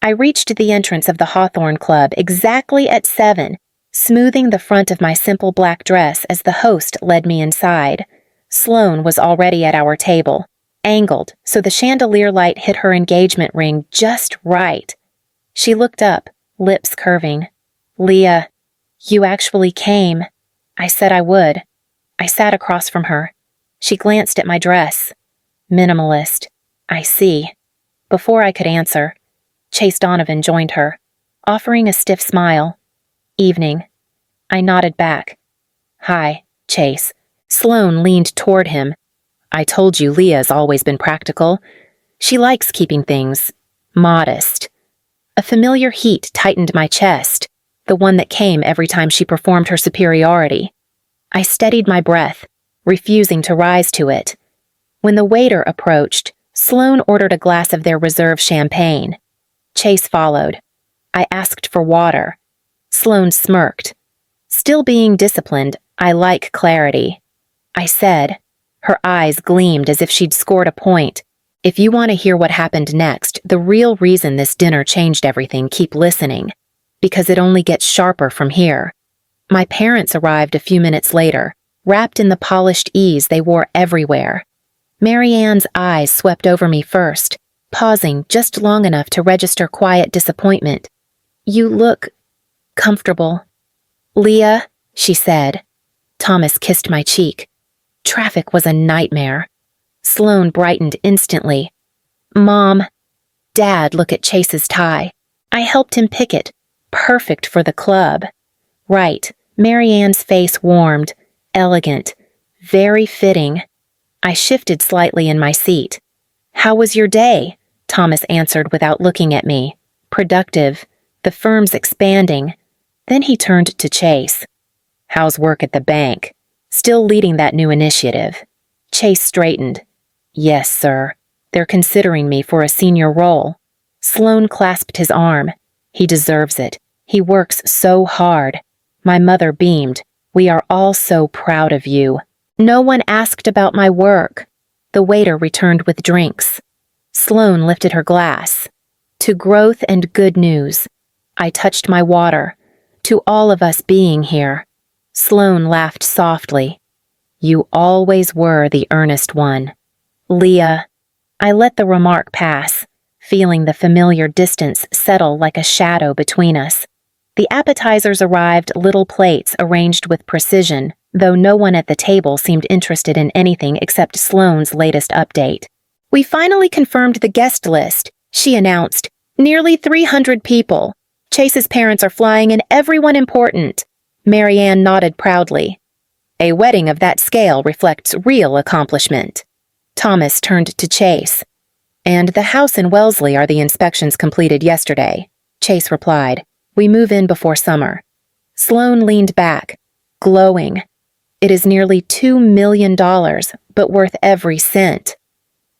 I reached the entrance of the Hawthorne Club exactly at 7, smoothing the front of my simple black dress as the host led me inside. Sloane was already at our table, angled so the chandelier light hit her engagement ring just right. She looked up, lips curving. "Leah, you actually came." I said I would. I sat across from her. She glanced at my dress. "Minimalist. I see." Before I could answer, Chase Donovan joined her, offering a stiff smile. "Evening." I nodded back. "Hi, Chase." Sloane leaned toward him. "I told you Leah's always been practical. She likes keeping things modest." A familiar heat tightened my chest, the one that came every time she performed her superiority. I steadied my breath, refusing to rise to it. When the waiter approached, Sloane ordered a glass of their reserve champagne. Chase followed. I asked for water. Sloane smirked. Still being disciplined, I like clarity. I said. Her eyes gleamed as if she'd scored a point. "If you want to hear what happened next, the real reason this dinner changed everything, keep listening. Because it only gets sharper from here." My parents arrived a few minutes later, wrapped in the polished ease they wore everywhere. Mary Ann's eyes swept over me first, pausing just long enough to register quiet disappointment. "You look comfortable." "Leah," she said. Thomas kissed my cheek. Traffic was a nightmare. Sloane brightened instantly. "Mom." Dad, look at Chase's tie. I helped him pick it. Perfect for the club. Right. Mary Ann's face warmed. Elegant. Very fitting. I shifted slightly in my seat. "How was your day?" Thomas answered without looking at me. "Productive. The firm's expanding." Then he turned to Chase. "How's work at the bank? Still leading that new initiative?" Chase straightened. "Yes, sir. They're considering me for a senior role." Sloane clasped his arm. "He deserves it. He works so hard." My mother beamed. "We are all so proud of you." No one asked about my work. The waiter returned with drinks. Sloane lifted her glass. "To growth and good news." I touched my water. "To all of us being here." Sloane laughed softly. "You always were the earnest one." "Leah." I let the remark pass, feeling the familiar distance settle like a shadow between us. The appetizers arrived, little plates arranged with precision, though no one at the table seemed interested in anything except Sloane's latest update. "We finally confirmed the guest list," she announced. "Nearly 300 people. Chase's parents are flying and everyone important." Mary Ann nodded proudly. "A wedding of that scale reflects real accomplishment." Thomas turned to Chase. "And the house in Wellesley are the inspections completed yesterday," Chase replied. "We move in before summer." Sloane leaned back, glowing. "It is nearly $2 million, but worth every cent."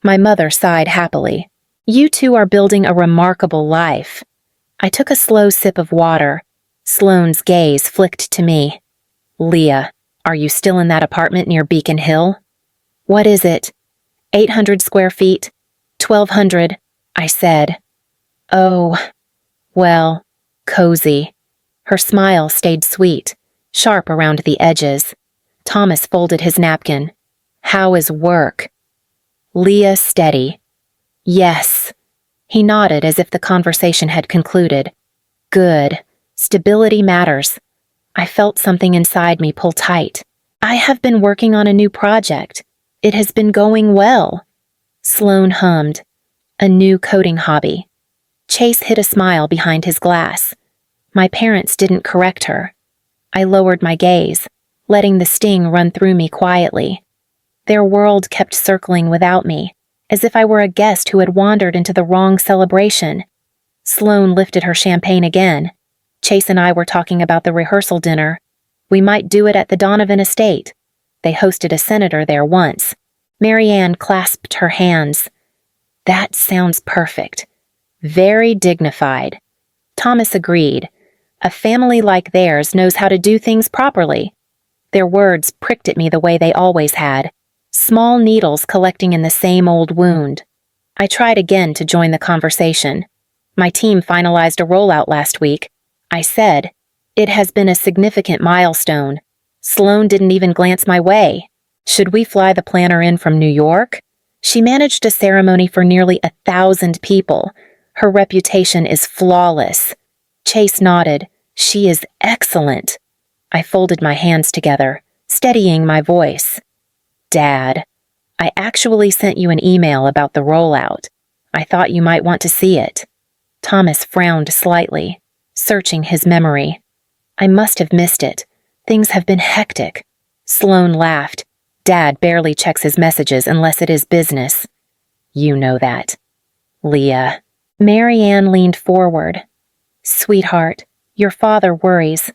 My mother sighed happily. "You two are building a remarkable life." I took a slow sip of water. Sloane's gaze flicked to me. "Leah, are you still in that apartment near Beacon Hill?" "What is it?" 800 square feet. 1,200, I said. "Oh, well, cozy." Her smile stayed sweet, sharp around the edges. Thomas folded his napkin. "How is work?" "Leah steady." "Yes." He nodded as if the conversation had concluded. "Good. Stability matters." I felt something inside me pull tight. "I have been working on a new project. It has been going well." Sloane hummed. "A new coding hobby." Chase hid a smile behind his glass. My parents didn't correct her. I lowered my gaze, letting the sting run through me quietly. Their world kept circling without me, as if I were a guest who had wandered into the wrong celebration. Sloane lifted her champagne again. Chase and I were talking about the rehearsal dinner. We might do it at the Donovan estate. They hosted a senator there once. Mary Ann clasped her hands. "That sounds perfect. Very dignified." Thomas agreed. A family like theirs knows how to do things properly. Their words pricked at me the way they always had, small needles collecting in the same old wound. I tried again to join the conversation. My team finalized a rollout last week. I said, "It has been a significant milestone." Sloan didn't even glance my way. Should we fly the planner in from New York? She managed a ceremony for nearly 1,000 people. Her reputation is flawless. Chase nodded. She is excellent. I folded my hands together, steadying my voice. Dad, I actually sent you an email about the rollout. I thought you might want to see it. Thomas frowned slightly, searching his memory. I must have missed it. Things have been hectic. Sloan laughed. Dad barely checks his messages unless it is business. You know that. Leah. Marianne leaned forward. Sweetheart, your father worries.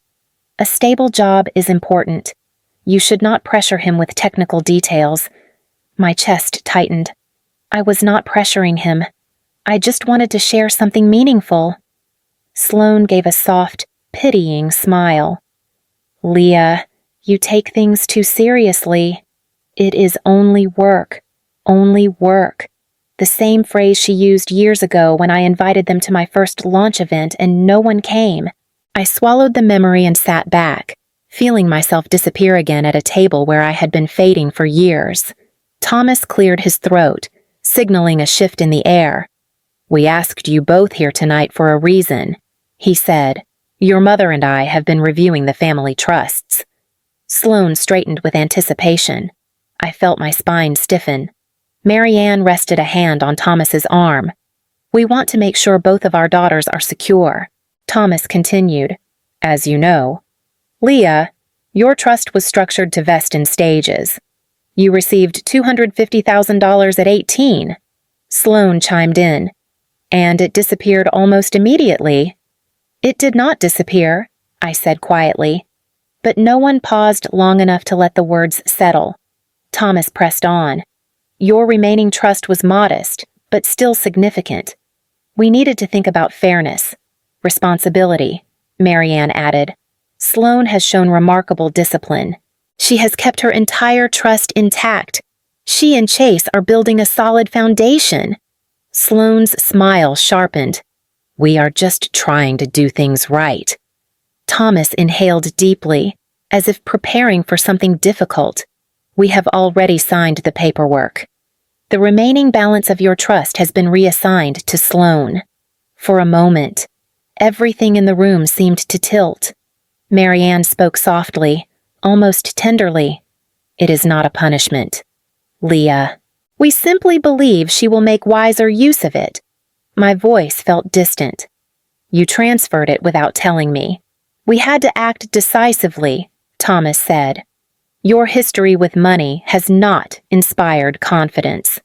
A stable job is important. You should not pressure him with technical details. My chest tightened. I was not pressuring him. I just wanted to share something meaningful. Sloan gave a soft, pitying smile. Leah, you take things too seriously. It is only work. Only work. The same phrase she used years ago when I invited them to my first launch event and no one came. I swallowed the memory and sat back, feeling myself disappear again at a table where I had been fading for years. Thomas cleared his throat, signaling a shift in the air. We asked you both here tonight for a reason, he said. Your mother and I have been reviewing the family trusts. Sloan straightened with anticipation. I felt my spine stiffen. Marianne rested a hand on Thomas's arm. We want to make sure both of our daughters are secure. Thomas continued, as you know. Leah, your trust was structured to vest in stages. You received $250,000 at 18. Sloan chimed in. And it disappeared almost immediately. It did not disappear, I said quietly. But no one paused long enough to let the words settle. Thomas pressed on. Your remaining trust was modest, but still significant. We needed to think about fairness. Responsibility, Marianne added. Sloan has shown remarkable discipline. She has kept her entire trust intact. She and Chase are building a solid foundation. Sloan's smile sharpened. We are just trying to do things right. Thomas inhaled deeply, as if preparing for something difficult. We have already signed the paperwork. The remaining balance of your trust has been reassigned to Sloan. For a moment, everything in the room seemed to tilt. Marianne spoke softly, almost tenderly. It is not a punishment. Leah, we simply believe she will make wiser use of it. My voice felt distant. You transferred it without telling me. We had to act decisively, Thomas said. Your history with money has not inspired confidence.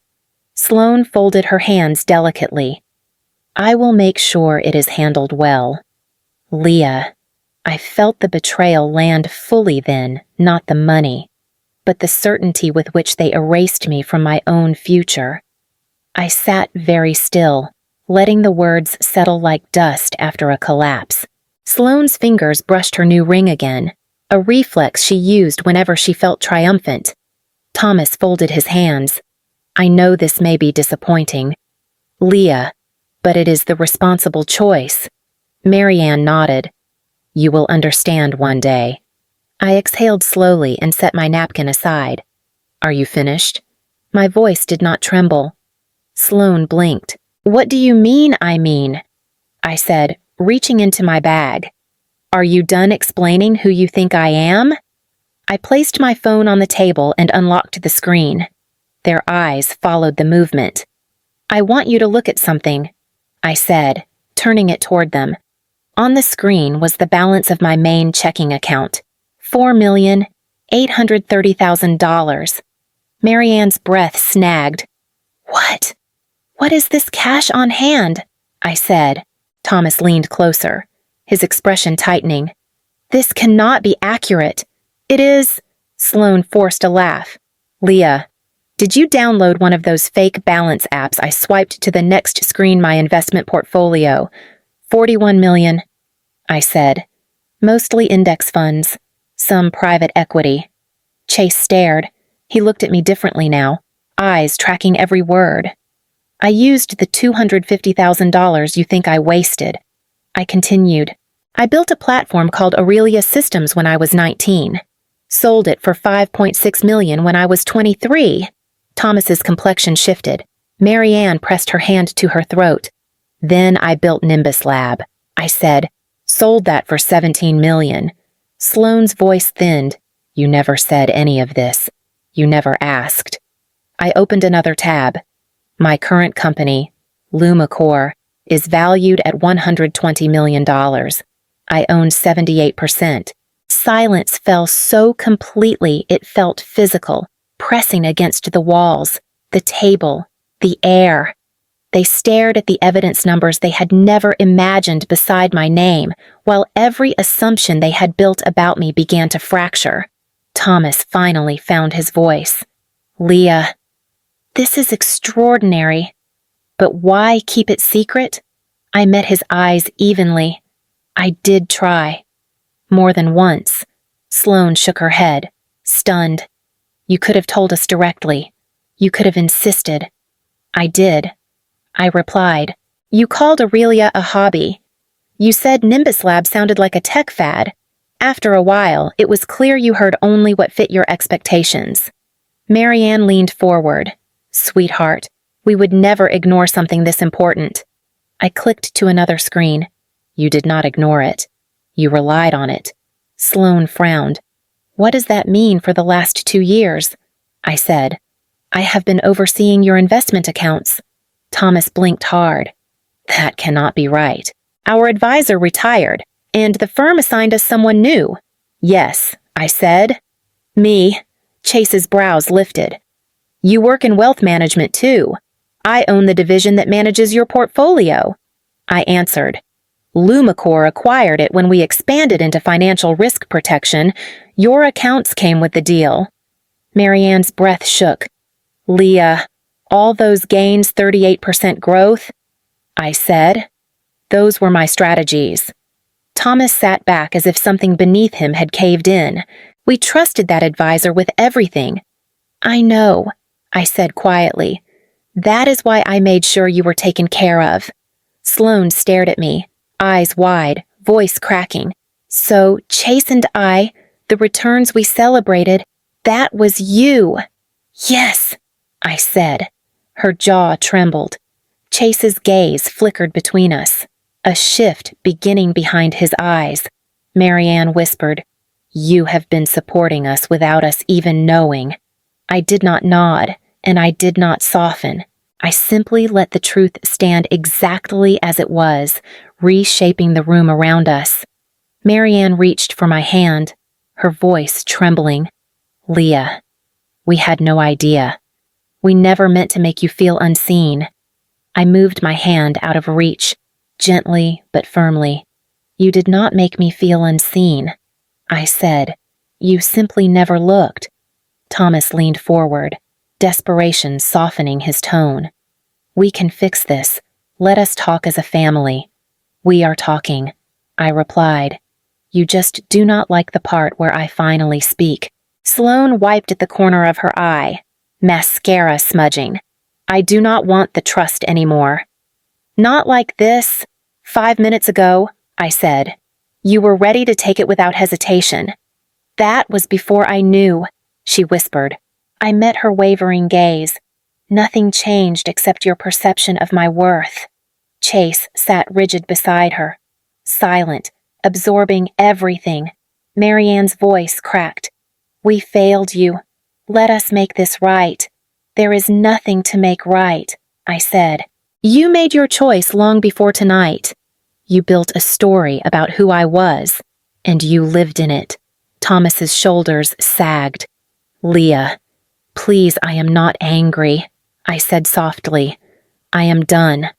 Sloan folded her hands delicately. I will make sure it is handled well. Leah, I felt the betrayal land fully then, not the money, but the certainty with which they erased me from my own future. I sat very still, letting the words settle like dust after a collapse. Sloane's fingers brushed her new ring again, a reflex she used whenever she felt triumphant. Thomas folded his hands. I know this may be disappointing. Leah, but it is the responsible choice. Marianne nodded. You will understand one day. I exhaled slowly and set my napkin aside. Are you finished? My voice did not tremble. Sloan blinked. What do you mean, I mean? I said, reaching into my bag. Are you done explaining who you think I am? I placed my phone on the table and unlocked the screen. Their eyes followed the movement. I want you to look at something, I said, turning it toward them. On the screen was the balance of my main checking account, $4,830,000. Marianne's breath snagged. What? What is this cash on hand? I said. Thomas leaned closer, his expression tightening. This cannot be accurate. It is. Sloan forced a laugh. Leah, did you download one of those fake balance apps I swiped to the next screen my investment portfolio? 41 million, I said. Mostly index funds, some private equity. Chase stared. He looked at me differently now, eyes tracking every word. I used the $250,000 you think I wasted. I continued. I built a platform called Aurelia Systems when I was 19. Sold it for $5.6 million when I was 23. Thomas's complexion shifted. Marianne pressed her hand to her throat. Then I built Nimbus Lab. I said, sold that for $17 million. Sloane's voice thinned. You never said any of this. You never asked. I opened another tab. My current company, LumaCore, is valued at $120 million. I own 78%. Silence fell so completely it felt physical, pressing against the walls, the table, the air. They stared at the evidence numbers they had never imagined beside my name, while every assumption they had built about me began to fracture. Thomas finally found his voice. Leah, this is extraordinary. But why keep it secret? I met his eyes evenly. I did try. More than once. Sloane shook her head, stunned. You could have told us directly. You could have insisted. I did. I replied. You called Aurelia a hobby. You said Nimbus Lab sounded like a tech fad. After a while, it was clear you heard only what fit your expectations. Marianne leaned forward. Sweetheart, we would never ignore something this important. I clicked to another screen. You did not ignore it. You relied on it. Sloane frowned. What does that mean for the last 2 years? I said. I have been overseeing your investment accounts. Thomas blinked hard. That cannot be right. Our advisor retired, and the firm assigned us someone new. Yes, I said. Me. Chase's brows lifted. You work in wealth management, too. I own the division that manages your portfolio. I answered. LumaCore acquired it when we expanded into financial risk protection. Your accounts came with the deal. Marianne's breath shook. Leah, all those gains, 38% growth? I said. Those were my strategies. Thomas sat back as if something beneath him had caved in. We trusted that advisor with everything. I know, I said quietly. That is why I made sure you were taken care of. Sloane stared at me, eyes wide, voice cracking. So, Chase and I, the returns we celebrated, that was you. Yes, I said. Her jaw trembled. Chase's gaze flickered between us, a shift beginning behind his eyes. Marianne whispered, You have been supporting us without us even knowing. I did not nod, and I did not soften. I simply let the truth stand exactly as it was, reshaping the room around us. Marianne reached for my hand, her voice trembling. Leah, we had no idea. We never meant to make you feel unseen. I moved my hand out of reach, gently but firmly. You did not make me feel unseen. I said, You simply never looked. Thomas leaned forward, desperation softening his tone. We can fix this. Let us talk as a family. We are talking, I replied. You just do not like the part where I finally speak. Sloane wiped at the corner of her eye, mascara smudging. I do not want the trust anymore. Not like this. 5 minutes ago, I said. You were ready to take it without hesitation. That was before I knew, she whispered. I met her wavering gaze. Nothing changed except your perception of my worth. Chase sat rigid beside her, silent, absorbing everything. Marianne's voice cracked. We failed you. Let us make this right. There is nothing to make right, I said. You made your choice long before tonight. You built a story about who I was, and you lived in it. Thomas's shoulders sagged. Leah, please, I am not angry, I said softly. I am done.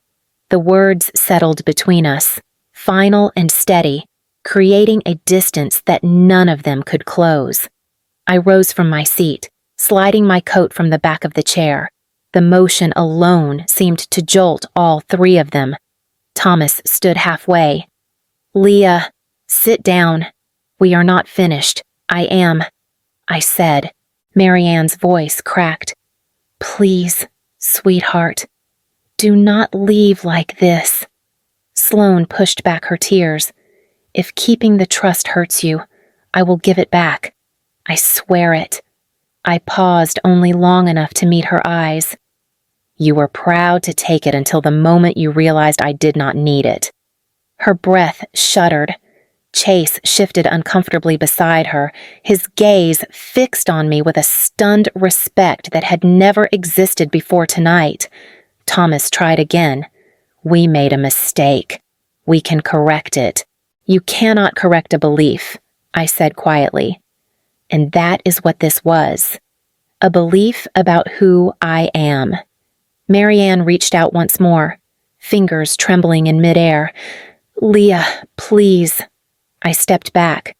The words settled between us, final and steady, creating a distance that none of them could close. I rose from my seat, sliding my coat from the back of the chair. The motion alone seemed to jolt all 3 of them. Thomas stood halfway. Leah, sit down. We are not finished. I am, I said. Marianne's voice cracked. Please, sweetheart. Do not leave like this." Sloane pushed back her tears. "If keeping the trust hurts you, I will give it back. I swear it." I paused only long enough to meet her eyes. "You were proud to take it until the moment you realized I did not need it." Her breath shuddered. Chase shifted uncomfortably beside her, his gaze fixed on me with a stunned respect that had never existed before tonight. Thomas tried again. "We made a mistake. We can correct it." "You cannot correct a belief," I said quietly. And that is what this was. A belief about who I am. Marianne reached out once more, fingers trembling in midair. "Leah, please." I stepped back.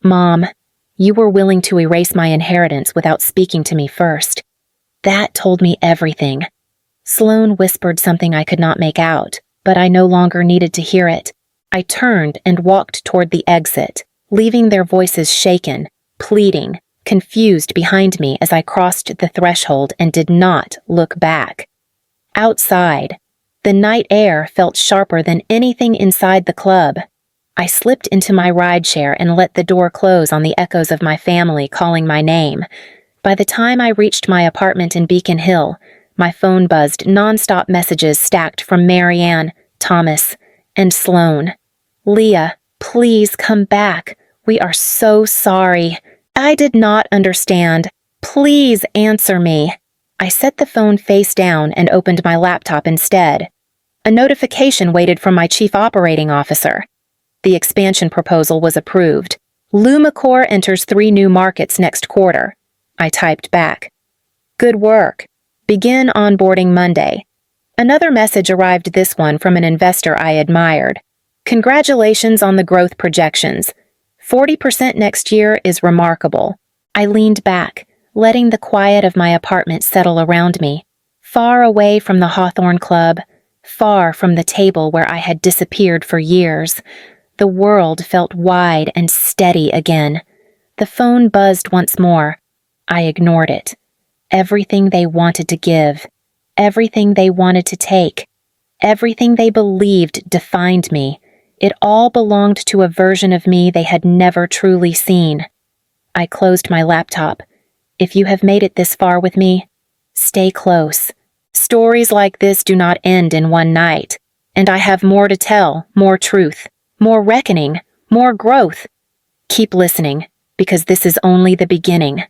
"Mom, you were willing to erase my inheritance without speaking to me first. That told me everything." Sloane whispered something I could not make out, but I no longer needed to hear it. I turned and walked toward the exit, leaving their voices shaken, pleading, confused behind me as I crossed the threshold and did not look back. Outside, the night air felt sharper than anything inside the club. I slipped into my rideshare and let the door close on the echoes of my family calling my name. By the time I reached my apartment in Beacon Hill, my phone buzzed nonstop messages stacked from Marianne, Thomas, and Sloane. "Leah, please come back. We are so sorry." I did not understand. "Please answer me." I set the phone face down and opened my laptop instead. A notification waited from my chief operating officer. The expansion proposal was approved. Lumicor enters 3 new markets next quarter. I typed back. "Good work. Begin onboarding Monday." Another message arrived, this one from an investor I admired. "Congratulations on the growth projections. 40% next year is remarkable." I leaned back, letting the quiet of my apartment settle around me, far away from the Hawthorne Club, far from the table where I had disappeared for years. The world felt wide and steady again. The phone buzzed once more. I ignored it. Everything they wanted to give, everything they wanted to take, everything they believed defined me. It all belonged to a version of me they had never truly seen. I closed my laptop. If you have made it this far with me, stay close. Stories like this do not end in one night, and I have more to tell, more truth, more reckoning, more growth. Keep listening, because this is only the beginning.